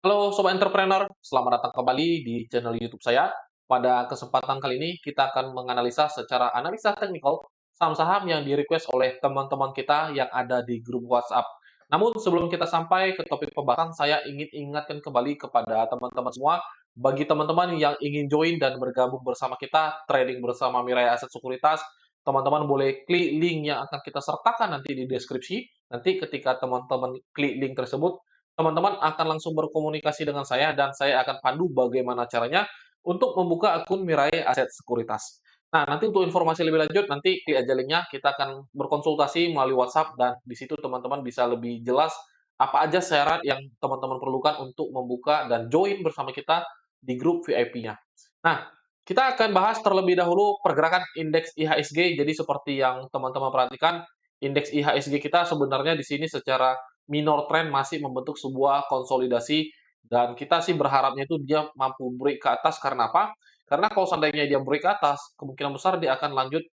Halo Sobat Entrepreneur, selamat datang kembali di channel YouTube saya. Pada kesempatan kali ini kita akan menganalisa secara analisa teknikal saham-saham yang di-request oleh teman-teman kita yang ada di grup WhatsApp. Namun sebelum kita sampai ke topik pembahasan, saya ingin ingatkan kembali kepada teman-teman semua, bagi teman-teman yang ingin join dan bergabung bersama kita trading bersama Mirai Aset Sekuritas, teman-teman boleh klik link yang akan kita sertakan nanti di deskripsi. Nanti ketika teman-teman klik link tersebut, teman-teman akan langsung berkomunikasi dengan saya dan saya akan pandu bagaimana caranya untuk membuka akun Mirai Aset Sekuritas. Nah, nanti untuk informasi lebih lanjut, nanti klik aja linknya, kita akan berkonsultasi melalui WhatsApp dan di situ teman-teman bisa lebih jelas apa aja syarat yang teman-teman perlukan untuk membuka dan join bersama kita di grup VIP-nya. Nah, kita akan bahas terlebih dahulu pergerakan indeks IHSG. Jadi seperti yang teman-teman perhatikan, indeks IHSG kita sebenarnya di sini secara minor trend masih membentuk sebuah konsolidasi dan kita sih berharapnya itu dia mampu break ke atas karena apa? Karena kalau seandainya dia break ke atas, kemungkinan besar dia akan lanjut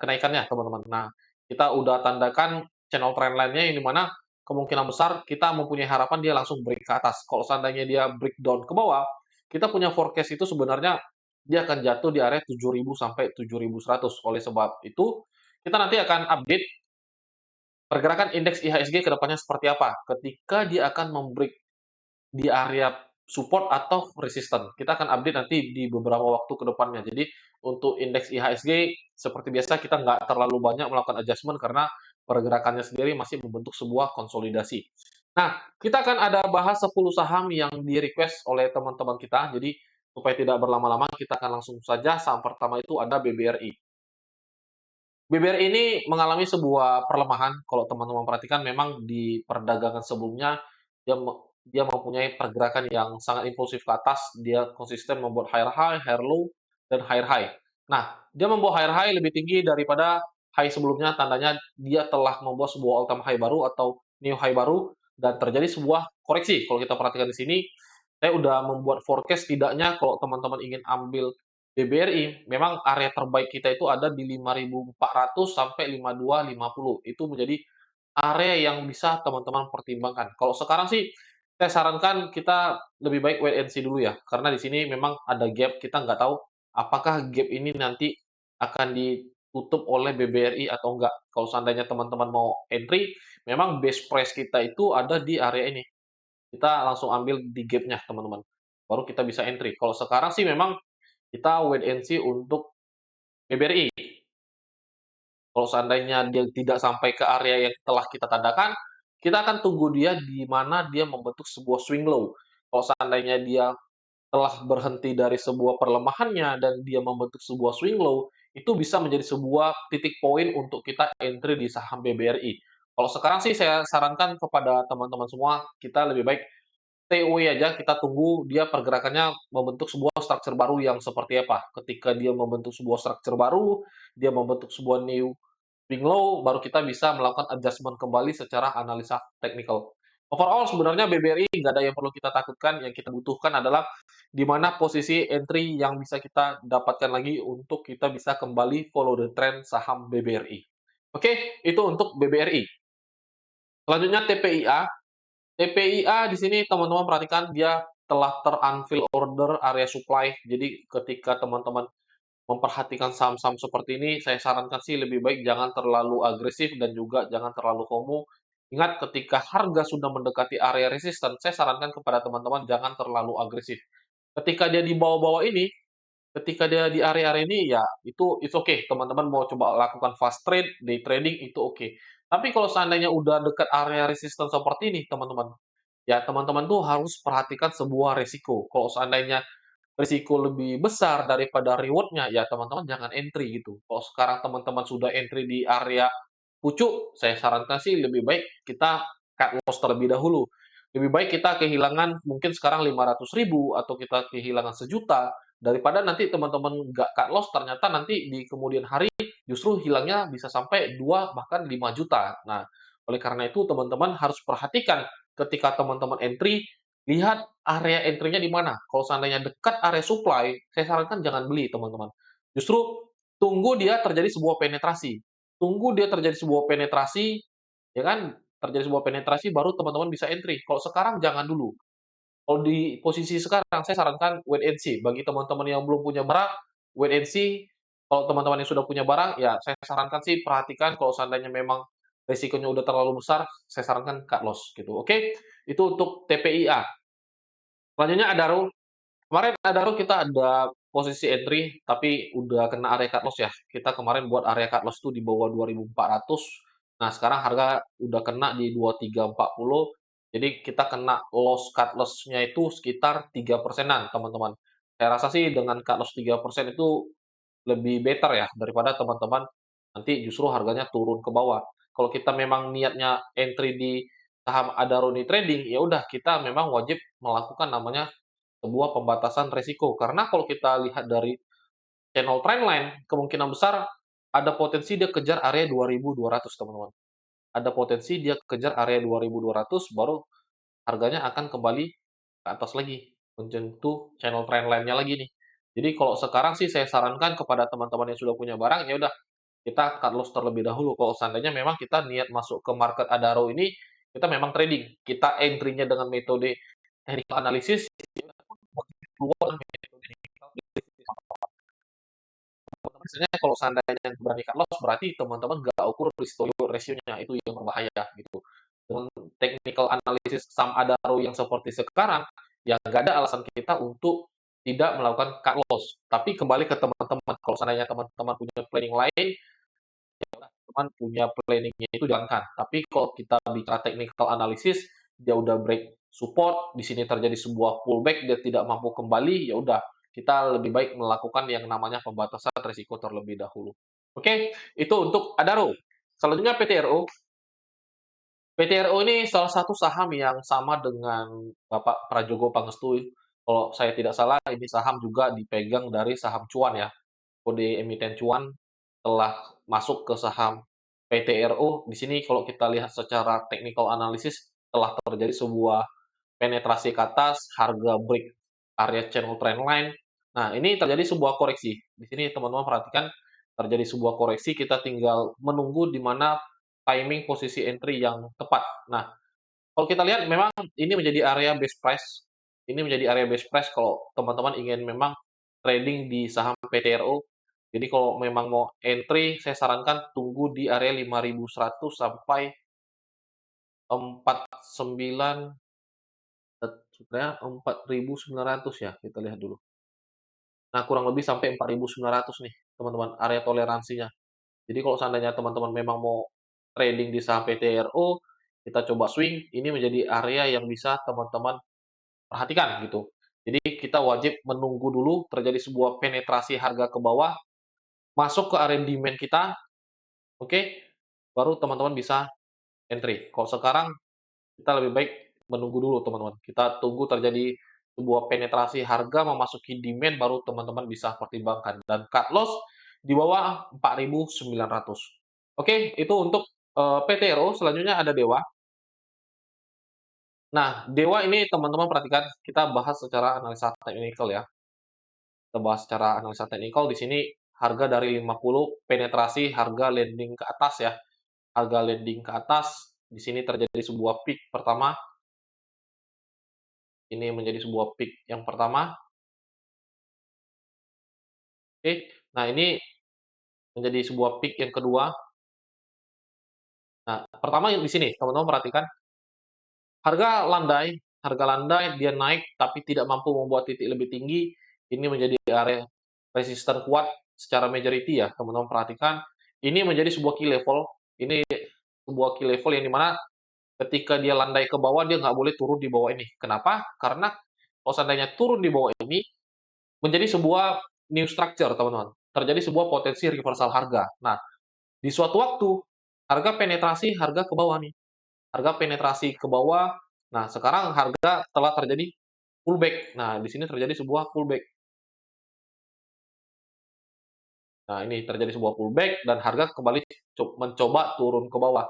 kenaikannya, teman-teman. Nah, kita udah tandakan channel trendline-nya yang di mana kemungkinan besar kita mempunyai harapan dia langsung break ke atas. Kalau seandainya dia breakdown ke bawah, kita punya forecast itu sebenarnya dia akan jatuh di area 7.000 sampai 7.100. Oleh sebab itu, kita nanti akan update pergerakan indeks IHSG ke depannya seperti apa ketika dia akan membreak di area support atau resisten. Kita akan update nanti di beberapa waktu ke depannya. Jadi untuk indeks IHSG seperti biasa kita nggak terlalu banyak melakukan adjustment karena pergerakannya sendiri masih membentuk sebuah konsolidasi. Nah, kita akan ada bahas 10 saham yang di-request oleh teman-teman kita. Jadi supaya tidak berlama-lama, kita akan langsung saja. Saham pertama itu ada BBRI. BBRI ini mengalami sebuah perlemahan, kalau teman-teman perhatikan memang di perdagangan sebelumnya dia mempunyai pergerakan yang sangat impulsif ke atas, dia konsisten membuat higher high, higher low, dan higher high. Nah, dia membuat higher high lebih tinggi daripada high sebelumnya, tandanya dia telah membuat sebuah all time high baru atau new high baru, dan terjadi sebuah koreksi. Kalau kita perhatikan di sini, saya udah membuat forecast setidaknya kalau teman-teman ingin ambil BBRI, memang area terbaik kita itu ada di 5.400 sampai 5250. Itu menjadi area yang bisa teman-teman pertimbangkan. Kalau sekarang sih, saya sarankan kita lebih baik wait and see dulu ya, karena di sini memang ada gap, kita nggak tahu apakah gap ini nanti akan ditutup oleh BBRI atau enggak. Kalau seandainya teman-teman mau entry, memang base price kita itu ada di area ini. Kita langsung ambil di gap-nya, teman-teman. Baru kita bisa entry. Kalau sekarang sih memang kita wait and see untuk BBRI. Kalau seandainya dia tidak sampai ke area yang telah kita tandakan, kita akan tunggu dia di mana dia membentuk sebuah swing low. Kalau seandainya dia telah berhenti dari sebuah perlemahannya dan dia membentuk sebuah swing low, itu bisa menjadi sebuah titik poin untuk kita entry di saham BBRI. Kalau sekarang sih saya sarankan kepada teman-teman semua, kita lebih baik stay away aja, kita tunggu dia pergerakannya membentuk sebuah structure baru yang seperti apa. Ketika dia membentuk sebuah structure baru, dia membentuk sebuah new swing low, baru kita bisa melakukan adjustment kembali secara analisa teknikal. Overall sebenarnya BBRI nggak ada yang perlu kita takutkan, yang kita butuhkan adalah di mana posisi entry yang bisa kita dapatkan lagi untuk kita bisa kembali follow the trend saham BBRI. Oke, itu untuk BBRI. Selanjutnya TPIA. TPIA di sini teman-teman perhatikan dia telah ter-unfill order area supply. Jadi ketika teman-teman memperhatikan saham-saham seperti ini, saya sarankan sih lebih baik jangan terlalu agresif dan juga jangan terlalu FOMO. Ingat ketika harga sudah mendekati area resisten, saya sarankan kepada teman-teman jangan terlalu agresif. Ketika dia di bawah-bawah ini, ketika dia di area-area ini, ya itu it's okay. Teman-teman mau coba lakukan fast trade, day trading, itu oke. Tapi kalau seandainya udah dekat area resisten seperti ini, teman-teman, ya teman-teman tuh harus perhatikan sebuah resiko. Kalau seandainya risiko lebih besar daripada reward-nya, ya teman-teman jangan entry gitu. Kalau sekarang teman-teman sudah entry di area pucuk, saya sarankan sih lebih baik kita cut loss terlebih dahulu. Lebih baik kita kehilangan mungkin sekarang 500.000 atau kita kehilangan sejuta, daripada nanti teman-teman nggak cut loss, ternyata nanti di kemudian hari justru hilangnya bisa sampai 2 bahkan 5 juta. Nah, oleh karena itu teman-teman harus perhatikan ketika teman-teman entry, lihat area entry-nya di mana. Kalau seandainya dekat area supply, saya sarankan jangan beli, teman-teman. Justru tunggu dia terjadi sebuah penetrasi. Tunggu dia terjadi sebuah penetrasi, ya kan? Terjadi sebuah penetrasi baru teman-teman bisa entry. Kalau sekarang jangan dulu. Kalau di posisi sekarang saya sarankan wait and see. Bagi teman-teman yang belum punya barang, wait and see. Kalau teman-teman yang sudah punya barang, ya saya sarankan sih perhatikan kalau seandainya memang resikonya udah terlalu besar, saya sarankan cut loss gitu, oke? Itu untuk TPIA. Selanjutnya Adaro. Kemarin Adaro kita ada posisi entry, tapi udah kena area cut loss ya. Kita kemarin buat area cut loss tuh di bawah 2.400. Nah, sekarang harga udah kena di 2340. Jadi kita kena loss cut loss-nya itu sekitar 3%-an, teman-teman. Saya rasa sih dengan cut loss 3% itu lebih better ya daripada teman-teman nanti justru harganya turun ke bawah. Kalau kita memang niatnya entry di saham Adaro di trading, ya udah kita memang wajib melakukan namanya sebuah pembatasan resiko. Karena kalau kita lihat dari channel trendline, kemungkinan besar ada potensi dia kejar area 2.200, teman-teman. Ada potensi dia kejar area 2.200, baru harganya akan kembali ke atas lagi, menyentuh channel trendline-nya lagi nih. Jadi kalau sekarang sih saya sarankan kepada teman-teman yang sudah punya barang, ya udah kita cut loss terlebih dahulu. Kalau seandainya memang kita niat masuk ke market Adaro ini, kita memang trading, kita entry-nya dengan metode technical analysis, keluar metode biasanya kalau seandainya yang berani cut loss, berarti teman-teman nggak ukur rasionya, itu yang berbahaya gitu. Dengan technical analysis saham Adaro yang seperti sekarang, ya nggak ada alasan kita untuk tidak melakukan cut loss. Tapi kembali ke teman-teman, kalau seandainya teman-teman punya planning lain, teman punya planningnya itu jalankan. Tapi kalau kita bicara technical analysis, dia udah break support, di sini terjadi sebuah pullback, dia tidak mampu kembali, ya udah kita lebih baik melakukan yang namanya pembatasan risiko terlebih dahulu. Oke, itu untuk Adaro. Selanjutnya PTRO. PTRO ini salah satu saham yang sama dengan Bapak Prajogo Pangestu. Kalau saya tidak salah, ini saham juga dipegang dari saham cuan ya. Kode emiten cuan telah masuk ke saham PTRO. Di sini kalau kita lihat secara technical analysis telah terjadi sebuah penetrasi ke atas, harga break area channel trendline. Nah, ini terjadi sebuah koreksi. Di sini teman-teman perhatikan terjadi sebuah koreksi, kita tinggal menunggu di mana timing posisi entry yang tepat. Nah, kalau kita lihat memang ini menjadi area best price. Ini menjadi area best price kalau teman-teman ingin memang trading di saham PTRO. Jadi kalau memang mau entry, saya sarankan tunggu di area 5.100 sampai 49, sebenarnya 4.900 ya, kita lihat dulu. Nah, kurang lebih sampai 4.900 nih, teman-teman, area toleransinya. Jadi kalau seandainya teman-teman memang mau trading di saham PTRO, kita coba swing, ini menjadi area yang bisa teman-teman perhatikan gitu. Jadi kita wajib menunggu dulu terjadi sebuah penetrasi harga ke bawah, masuk ke area demand kita, oke, baru teman-teman bisa entry. Kalau sekarang kita lebih baik menunggu dulu teman-teman. Kita tunggu terjadi sebuah penetrasi harga memasuki demand baru teman-teman bisa pertimbangkan dan cut loss di bawah 4.900. Oke, itu untuk PTRO. Selanjutnya ada Dewa. Nah, Dewa ini teman-teman perhatikan, kita bahas secara analisa teknikal ya. Kita bahas secara analisa teknikal di sini harga dari 50 penetrasi harga landing ke atas ya. Harga landing ke atas di sini terjadi sebuah peak pertama. Ini menjadi sebuah peak yang pertama. Oke. Nah, ini menjadi sebuah peak yang kedua. Nah, pertama di sini teman-teman perhatikan harga landai dia naik tapi tidak mampu membuat titik lebih tinggi. Ini menjadi area resisten kuat secara majority ya, teman-teman perhatikan. Ini menjadi sebuah key level. Ini sebuah key level yang dimana ketika dia landai ke bawah, dia nggak boleh turun di bawah ini. Kenapa? Karena kalau seandainya turun di bawah ini, menjadi sebuah new structure, teman-teman. Terjadi sebuah potensi reversal harga. Nah, di suatu waktu, harga penetrasi harga ke bawah nih. Harga penetrasi ke bawah. Nah, sekarang harga telah terjadi pullback. Nah, di sini terjadi sebuah pullback. Nah, ini terjadi sebuah pullback dan harga kembali mencoba turun ke bawah.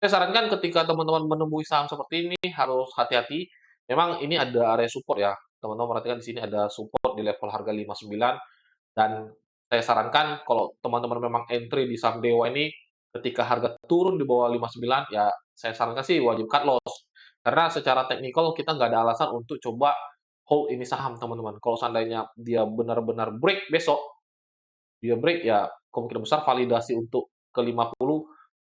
Saya sarankan ketika teman-teman menemui saham seperti ini harus hati-hati. Memang ini ada area support ya. Teman-teman perhatikan di sini ada support di level harga 59 dan saya sarankan kalau teman-teman memang entry di saham Dewa ini ketika harga turun di bawah 59 ya saya sarankan sih wajib cut loss. Karena secara teknikal kita nggak ada alasan untuk coba hold ini saham, teman-teman. Kalau seandainya dia benar-benar break besok, dia break ya kemungkinan besar validasi untuk ke 50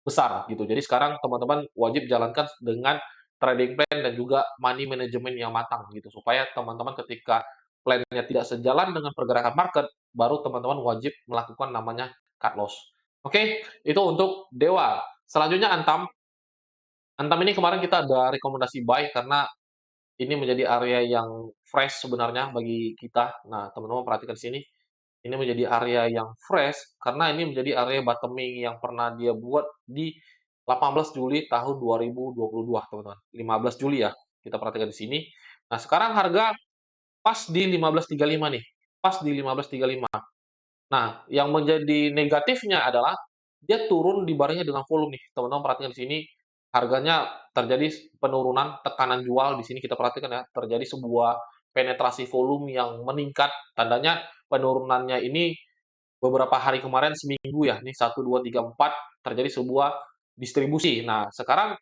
besar gitu. Jadi sekarang teman-teman wajib jalankan dengan trading plan dan juga money management yang matang gitu, supaya teman-teman ketika plan-nya tidak sejalan dengan pergerakan market, baru teman-teman wajib melakukan namanya cut loss. Oke, itu untuk Dewa. Selanjutnya Antam. Antam ini kemarin kita ada rekomendasi buy karena ini menjadi area yang fresh sebenarnya bagi kita. Nah, teman-teman perhatikan di sini. Ini menjadi area yang fresh karena ini menjadi area bottoming yang pernah dia buat di 18 Juli tahun 2022, teman-teman. 15 Juli ya, kita perhatikan di sini. Nah, sekarang harga pas di 15.35 nih, pas di 15.35. Nah, yang menjadi negatifnya adalah dia turun dibarengnya dengan volume nih, teman-teman perhatikan di sini, harganya terjadi penurunan tekanan jual di sini kita perhatikan ya, terjadi sebuah penetrasi volume yang meningkat, tandanya penurunannya ini beberapa hari kemarin seminggu ya, ini 1, 2, 3, 4 terjadi sebuah distribusi. Nah, sekarang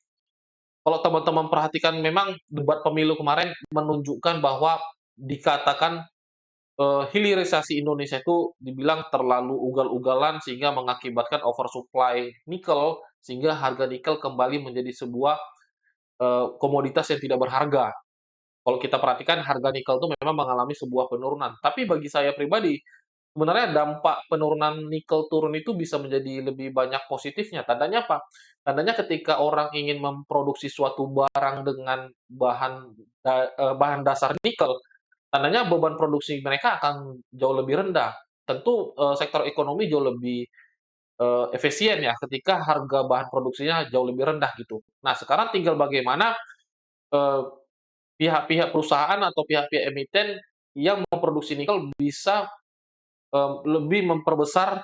kalau teman-teman perhatikan memang debat pemilu kemarin menunjukkan bahwa dikatakan hilirisasi Indonesia itu dibilang terlalu ugal-ugalan sehingga mengakibatkan oversupply nikel, sehingga harga nikel kembali menjadi sebuah komoditas yang tidak berharga. Kalau kita perhatikan harga nikel itu memang mengalami sebuah penurunan. Tapi bagi saya pribadi, sebenarnya dampak penurunan nikel turun itu bisa menjadi lebih banyak positifnya. Tandanya apa? Tandanya ketika orang ingin memproduksi suatu barang dengan bahan dasar nikel, tandanya beban produksi mereka akan jauh lebih rendah. Tentu, sektor ekonomi jauh lebih, efisien ya ketika harga bahan produksinya jauh lebih rendah gitu. Nah, sekarang tinggal bagaimana, eee, pihak-pihak perusahaan atau pihak-pihak emiten yang memproduksi nikel bisa, lebih memperbesar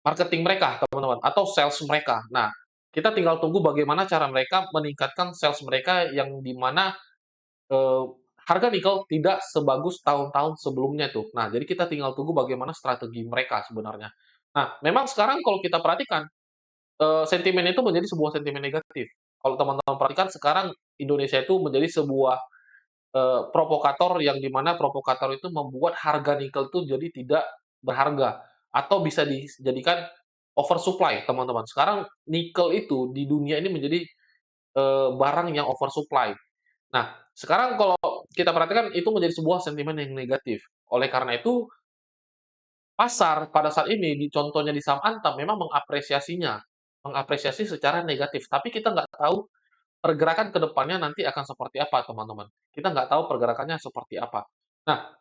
marketing mereka, teman-teman, atau sales mereka. Nah, kita tinggal tunggu bagaimana cara mereka meningkatkan sales mereka yang di mana Eee, harga nikel tidak sebagus tahun-tahun sebelumnya tuh. Nah, jadi kita tinggal tunggu bagaimana strategi mereka sebenarnya. Nah, memang sekarang kalau kita perhatikan, sentimen itu menjadi sebuah sentimen negatif. Kalau teman-teman perhatikan sekarang Indonesia itu menjadi sebuah, provokator yang di mana provokator itu membuat harga nikel itu jadi tidak berharga atau bisa dijadikan oversupply, teman-teman. Sekarang nikel itu di dunia ini menjadi, barang yang oversupply. Nah, sekarang kalau kita perhatikan itu menjadi sebuah sentimen yang negatif. Oleh karena itu, pasar pada saat ini contohnya di saham Antam memang mengapresiasinya, mengapresiasi secara negatif, tapi kita nggak tahu pergerakan ke depannya nanti akan seperti apa, teman-teman. Kita nggak tahu pergerakannya seperti apa. Nah,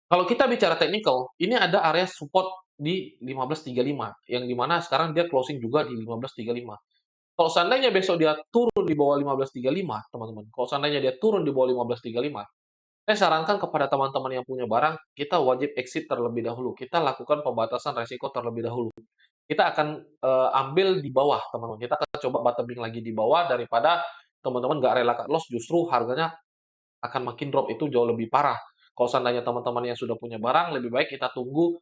kalau kita bicara teknikal, ini ada area support di 15.35, yang di mana sekarang dia closing juga di 15.35. Kalau seandainya besok dia turun di bawah 15.35, teman-teman, kalau seandainya dia turun di bawah 15.35, saya sarankan kepada teman-teman yang punya barang, kita wajib exit terlebih dahulu. Kita lakukan pembatasan resiko terlebih dahulu. Kita akan ambil di bawah, teman-teman. Kita akan coba bottoming lagi di bawah daripada teman-teman nggak rela cut loss, justru harganya akan makin drop itu jauh lebih parah. Kalau seandainya teman-teman yang sudah punya barang, lebih baik kita tunggu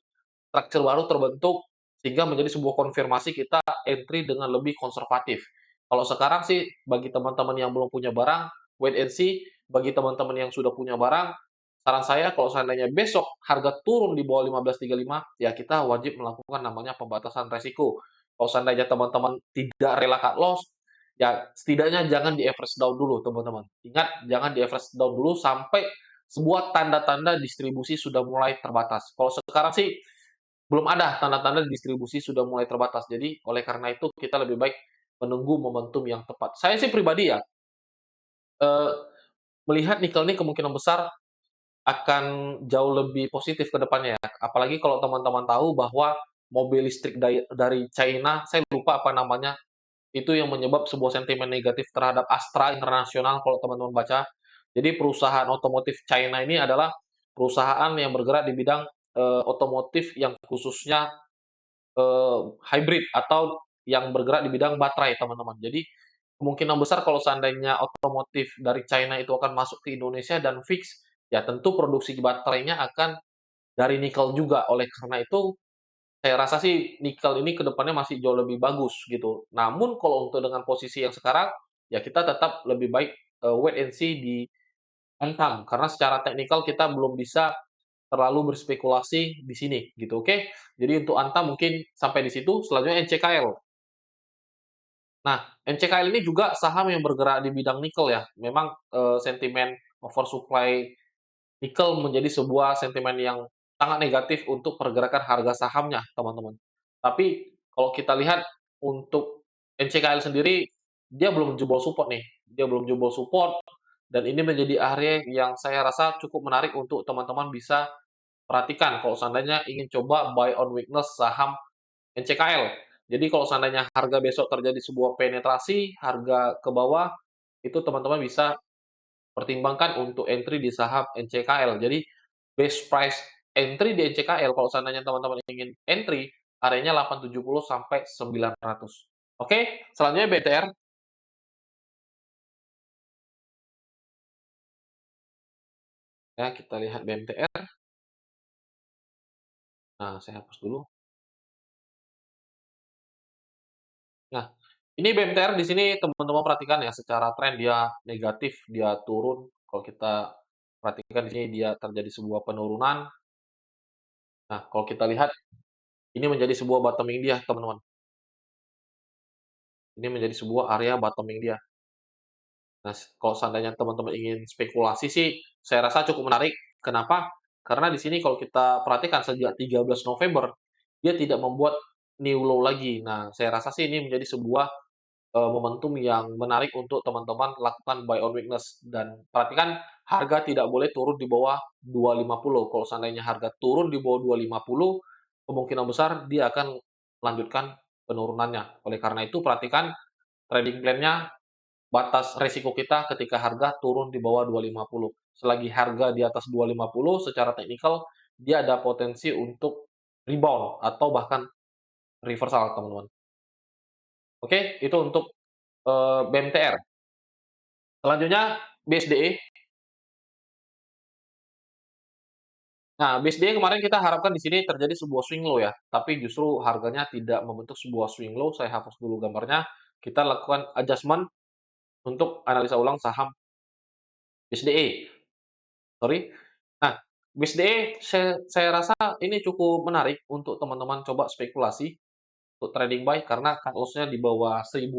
structure baru terbentuk sehingga menjadi sebuah konfirmasi kita entry dengan lebih konservatif. Kalau sekarang sih bagi teman-teman yang belum punya barang, wait and see. Bagi teman-teman yang sudah punya barang, saran saya kalau seandainya besok harga turun di bawah 15.35, ya kita wajib melakukan namanya pembatasan resiko. Kalau seandainya teman-teman tidak rela cut loss, ya setidaknya jangan di average down dulu, teman-teman. Ingat, jangan di average down dulu sampai sebuah tanda-tanda distribusi sudah mulai terbatas. Kalau sekarang sih belum ada tanda-tanda distribusi sudah mulai terbatas. Jadi oleh karena itu kita lebih baik menunggu momentum yang tepat. Saya sih pribadi ya, eee, melihat nikel ini kemungkinan besar akan jauh lebih positif ke depannya ya. Apalagi kalau teman-teman tahu bahwa mobil listrik dari China, saya lupa apa namanya, itu yang menyebab sebuah sentimen negatif terhadap Astra International kalau teman-teman baca. Jadi perusahaan otomotif China ini adalah perusahaan yang bergerak di bidang, otomotif yang khususnya hybrid atau yang bergerak di bidang baterai, teman-teman. Jadi, kemungkinan besar kalau seandainya otomotif dari China itu akan masuk ke Indonesia dan fix, ya tentu produksi baterainya akan dari nikel juga. Oleh karena itu, saya rasa sih nikel ini ke depannya masih jauh lebih bagus gitu. Namun kalau untuk dengan posisi yang sekarang, ya kita tetap lebih baik, wait and see di Antam, karena secara teknikal kita belum bisa terlalu berspekulasi di sini gitu, oke? Jadi untuk Antam mungkin sampai di situ, selanjutnya NCKL. Nah, NCKL ini juga saham yang bergerak di bidang nikel ya. Memang, sentimen oversupply nikel menjadi sebuah sentimen yang sangat negatif untuk pergerakan harga sahamnya, teman-teman. Tapi kalau kita lihat untuk NCKL sendiri, dia belum jebol support nih, dia belum jebol support dan ini menjadi area yang saya rasa cukup menarik untuk teman-teman bisa perhatikan kalau seandainya ingin coba buy on weakness saham NCKL. Jadi kalau seandainya harga besok terjadi sebuah penetrasi, harga ke bawah, itu teman-teman bisa pertimbangkan untuk entry di saham NCKL. Jadi best price entry di NCKL kalau seandainya teman-teman ingin entry, areanya 870 sampai 900. Oke, selanjutnya BTR. Ya, kita lihat BMTR. Nah, saya hapus dulu. Nah, ini BMTR di sini teman-teman perhatikan ya, secara tren dia negatif, dia turun. Kalau kita perhatikan di sini dia terjadi sebuah penurunan. Nah, kalau kita lihat ini menjadi sebuah bottoming dia, teman-teman. Ini menjadi sebuah area bottoming dia. Nah, kalau seandainya teman-teman ingin spekulasi sih, saya rasa cukup menarik. Kenapa? Karena di sini kalau kita perhatikan sejak 13 November, dia tidak membuat new low lagi. Nah, saya rasa sih ini menjadi sebuah momentum yang menarik untuk teman-teman lakukan buy on weakness dan perhatikan harga tidak boleh turun di bawah 250. Kalau seandainya harga turun di bawah 250, kemungkinan besar dia akan melanjutkan penurunannya. Oleh karena itu perhatikan trading plan-nya, batas resiko kita ketika harga turun di bawah 250. Selagi harga di atas 250 secara teknikal dia ada potensi untuk rebound atau bahkan reversal, teman-teman. Oke, itu untuk BMTR. Selanjutnya BSDE. Nah, BSDE kemarin kita harapkan di sini terjadi sebuah swing low ya, tapi justru harganya tidak membentuk sebuah swing low. Saya hapus dulu gambarnya. Kita lakukan adjustment untuk analisa ulang saham BSDE. Sorry. Nah, BSDE saya rasa ini cukup menarik untuk teman-teman coba spekulasi untuk trading buy karena cut loss-nya di bawah 1000.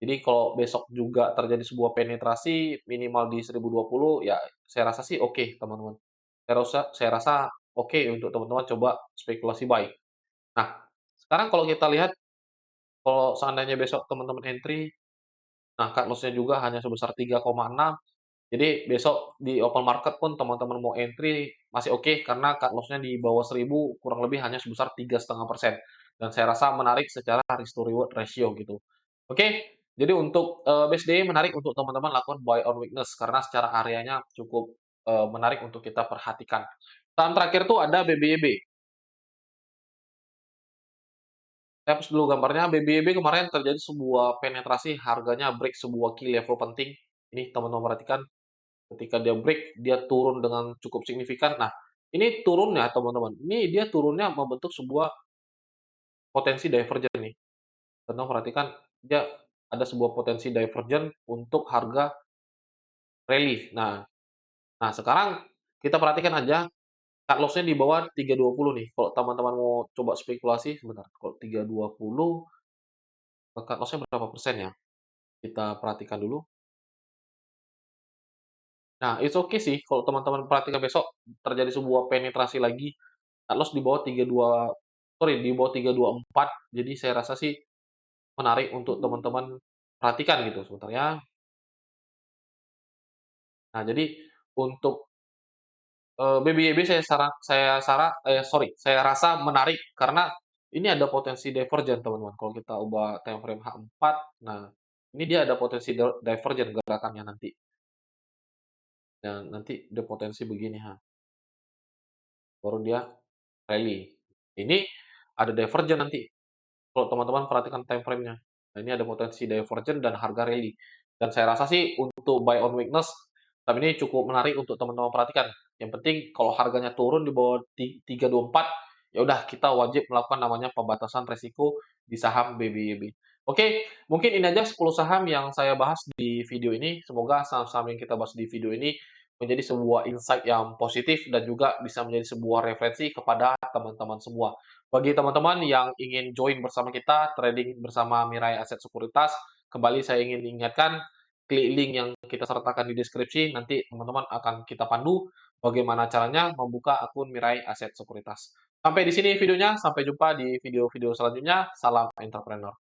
Jadi kalau besok juga terjadi sebuah penetrasi minimal di 1020, ya saya rasa sih oke, teman-teman. Saya rasa oke untuk teman-teman coba spekulasi buy. Nah, sekarang kalau kita lihat, kalau seandainya besok teman-teman entry, nah cut loss-nya juga hanya sebesar 3,6. Jadi besok di open market pun teman-teman mau entry masih oke karena cut loss-nya di bawah 1000 kurang lebih hanya sebesar 3,5%. Dan saya rasa menarik secara risk to reward ratio gitu. Oke, jadi untuk BSDE menarik untuk teman-teman lakukan buy on weakness karena secara areanya cukup menarik untuk kita perhatikan. Saham terakhir tuh ada BBYB. Saya hapus dulu gambarnya. BBYB kemarin terjadi sebuah penetrasi, harganya break sebuah key level penting. Ini teman-teman perhatikan, ketika dia break, dia turun dengan cukup signifikan. Nah, ini turunnya teman-teman, ini dia turunnya membentuk sebuah potensi divergen nih. Teman-teman perhatikan, dia ada sebuah potensi divergen untuk harga rally. Nah, sekarang kita perhatikan aja cut loss-nya di bawah 320 nih. Kalau teman-teman mau coba spekulasi, sebentar. Kalau 320, cut loss-nya berapa persen ya? Kita perhatikan dulu. Nah, it's okay sih kalau teman-teman perhatikan besok terjadi sebuah penetrasi lagi, cut loss di bawah 32, sorry, di bawah 324. Jadi saya rasa sih menarik untuk teman-teman perhatikan gitu sebentar ya. Nah, jadi untuk BBYB saya rasa menarik karena ini ada potensi divergen, teman-teman. Kalau kita ubah time frame H4, nah ini dia ada potensi divergen gerakannya nanti. Dan nanti ada potensi begini, baru dia rally. Ini ada divergen nanti. Kalau teman-teman perhatikan time frame-nya. Nah, ini ada potensi divergen dan harga rally. Dan saya rasa sih untuk buy on weakness, tapi ini cukup menarik untuk teman-teman perhatikan. Yang penting kalau harganya turun di bawah 324, ya udah kita wajib melakukan namanya pembatasan resiko di saham BBYB. Oke, mungkin ini aja 10 saham yang saya bahas di video ini. Semoga saham-saham yang kita bahas di video ini menjadi sebuah insight yang positif dan juga bisa menjadi sebuah referensi kepada teman-teman semua. Bagi teman-teman yang ingin join bersama kita, trading bersama Mirai Aset Sekuritas, kembali saya ingin ingatkan, klik link yang kita sertakan di deskripsi, nanti teman-teman akan kita pandu bagaimana caranya membuka akun Mirai Aset Sekuritas. Sampai di sini videonya, sampai jumpa di video-video selanjutnya. Salam entrepreneur.